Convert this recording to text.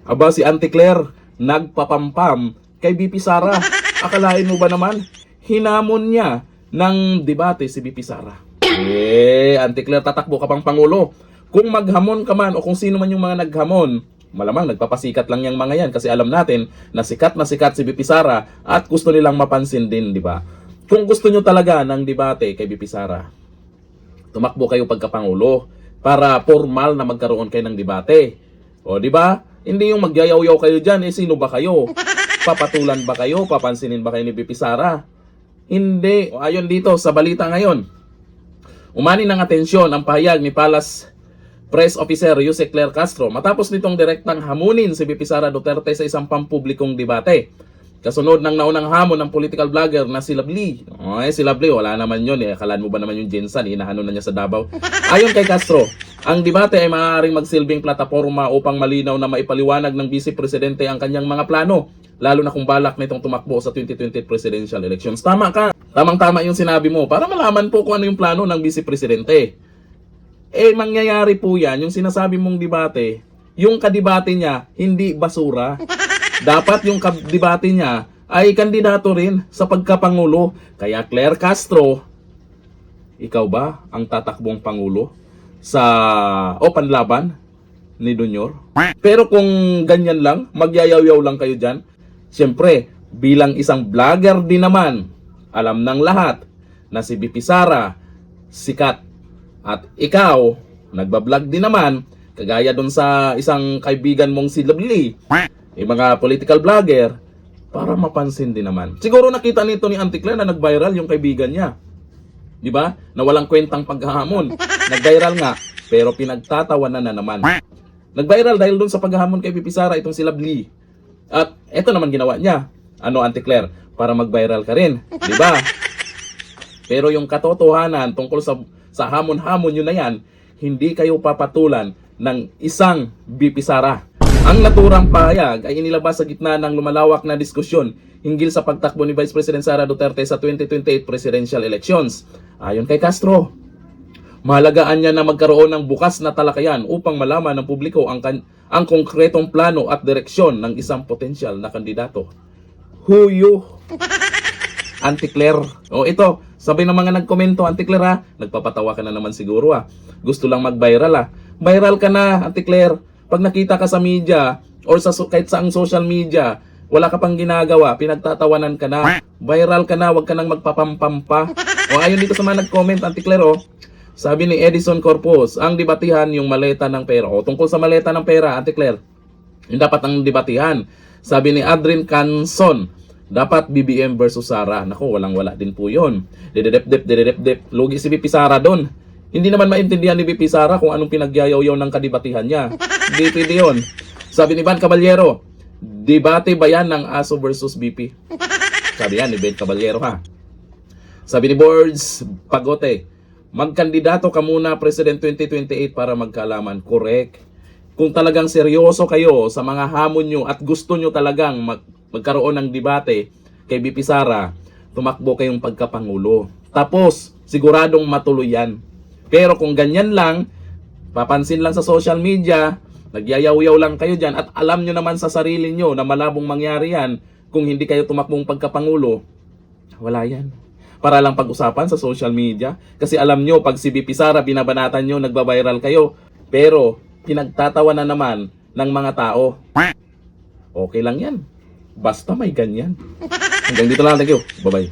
Aba, si Auntie Claire, nagpapampam kay BP Sara. Akalain mo ba naman, hinamon niya ng debate si BP Sara. Auntie Claire, tatakbo ka pang Pangulo. Kung maghamon ka man o kung sino man yung mga naghamon, malamang nagpapasikat lang yung mga yan kasi alam natin na sikat si BP Sara at gusto nilang mapansin din, di ba? Kung gusto nyo talaga ng debate kay BP Sara, tumakbo kayo pagkapangulo para formal na magkaroon kayo ng debate. O, di ba? Hindi yung magyayaw-yaw kayo dyan, sino ba kayo? Papatulan ba kayo? Papansinin ba kayo ni BP Sara? Hindi. O, ayon dito sa balita ngayon, umani ng atensyon ang pahayag ni Palace Press Officer Jose Claire Castro matapos nitong direktang hamunin si BP Sara Duterte sa isang pampublikong debate. Kasunod ng naunang hamon ng political vlogger na si Lovely. Si Lovely, wala naman yun. Akalaan mo ba naman yung Jensen? Inahanon na niya sa Davao. Ayon kay Castro, ang debate ay maaaring magsilbing plataforma upang malinaw na maipaliwanag ng Vice Presidente ang kanyang mga plano, lalo na kung balak nitong tumakbo sa 2020 presidential elections. Tama ka. Tamang-tama yung sinabi mo para malaman po kung ano yung plano ng Vice Presidente. Mangyayari po yan, yung sinasabi mong debate, yung kadebate niya, hindi basura. Dapat yung kadebate niya ay kandidato rin sa pagkapangulo. Kaya Claire Castro, ikaw ba ang tatakbong pangulo sa panlaban ni Junior? Pero kung ganyan lang, magyayaw-yaw lang kayo dyan, siyempre, bilang isang vlogger din naman, alam ng lahat na si BP Sara, sikat. At ikaw, nagbablog din naman, kagaya dun sa isang kaibigan mong si Lovely, yung mga political vlogger, para mapansin din naman. Siguro nakita nito ni Auntie Claire na nag-viral yung kaibigan niya. Di ba? Na walang kwentang paghahamon. Nag-viral nga, pero pinagtatawanan na naman. Nag-viral dahil dun sa paghahamon kay BP Sara itong si Lovely. At eto naman ginawa niya. Ano, Auntie Claire? Para mag-viral ka rin. Di ba? Pero yung katotohanan tungkol sa hamon-hamon yun na yan, hindi kayo papatulan ng isang BP Sara. Ang naturang pahayag ay inilabas sa gitna ng lumalawak na diskusyon hinggil sa pagtakbo ni Vice President Sara Duterte sa 2028 presidential elections. Ayon kay Castro, mahalagaan niya na magkaroon ng bukas na talakayan upang malaman ng publiko ang konkretong plano at direksyon ng isang potensyal na kandidato. Huyo! Auntie Claire. Ito, sabi ng mga nagkomento, Auntie Claire nagpapatawa ka na naman siguro Gusto lang mag-viral Viral ka na, Auntie Claire. Pag nakita ka sa media or kahit saang social media, wala ka pang ginagawa, pinagtatawanan ka na. Viral ka na, wag ka nang magpapampampa. Ayon dito sa mga nag-comment, Auntie Claire, sabi ni Edison Corpus, ang debatihan yung maleta ng pera. Tungkol sa maleta ng pera, Auntie Claire, yung dapat ang debatihan. Sabi ni Adrian Canson, dapat BBM versus Sara. Naku, walang-wala din po yun. Dededep. Lugi si BP Sara doon. Hindi naman maintindihan ni BP Sara kung anong pinagyayaw-yaw ng kadebatihan niya. Hindi pwede yun. Sabi ni Van Caballero, debate ba yan ng ASO versus BP? Sabi yan ni Ben Caballero Sabi ni Boards Pagote, magkandidato ka muna President 2028 para magkaalaman. Correct. Kung talagang seryoso kayo sa mga hamon nyo at gusto nyo talagang magkaroon ng debate kay BP Sara, tumakbo kayong pagkapangulo. Tapos, siguradong matuloy yan. Pero kung ganyan lang, papansin lang sa social media, nagyayaw-yaw lang kayo dyan, at alam nyo naman sa sarili nyo na malabong mangyari yan kung hindi kayo tumakbong pagkapangulo, wala yan. Para lang pag-usapan sa social media. Kasi alam nyo, pag si BP Sara binabanatan nyo, nagbabiral kayo, pero pinagtatawa na naman ng mga tao. Okay lang yan. Basta may ganyan. Hanggang dito lang. Thank you. Bye-bye.